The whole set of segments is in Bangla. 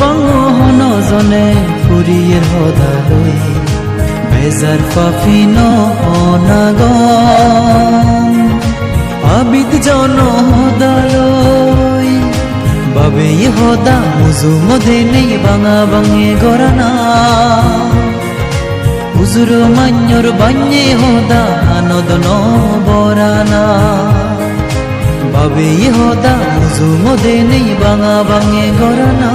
বাঙো হনজনে ফুরিয়ের হদালৈ বেজাৰ ফাফিন অনাগম আবিদ জন হদালৈ বাবে হদা মুজু মধে নেই বাঙা বাঙে গরানা হুজুর মান্যর বান্যে হদা আনদন বরানা বাবে হদা মুজু মধে নেই বাঙা বাঙে গরানা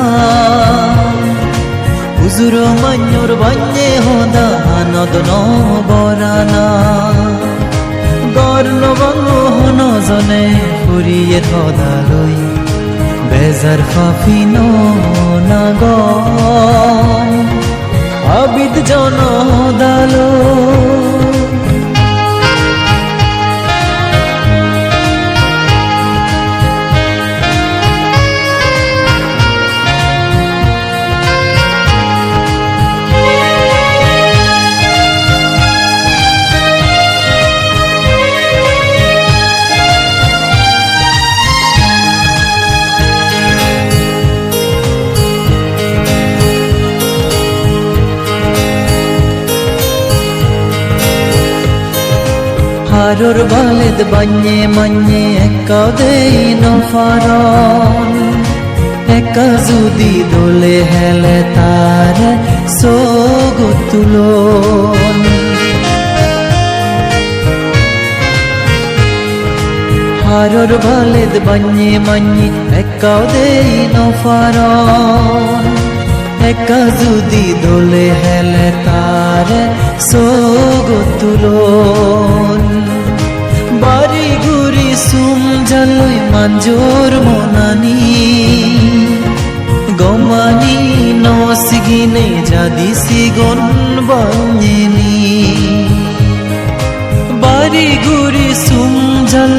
হুজুর মান্যর বান্যে হদা আনদন বরানা গর্ণ বাঙো হনজনে ফুরিয়ে হদালৈ বেজাৰ ফাফিন নাগম আবিদ জন হদালৈ হারর বালেদ বান্যে মান্যে একা দেই নফারন একা যদি দোলে হেলে তার সোগতুলন হারর বালেদ বান্যে মান্যে একা দেই নফারন একা যদি দোলে হেলে তার সোগতুলন বাড়ি ঘুরি সুম জালই মাঞ্জোর মনানি গমানি নসিগিনে জাদি সিগন বাঞ্জেনি বাড়ি ঘুরি সুম জালই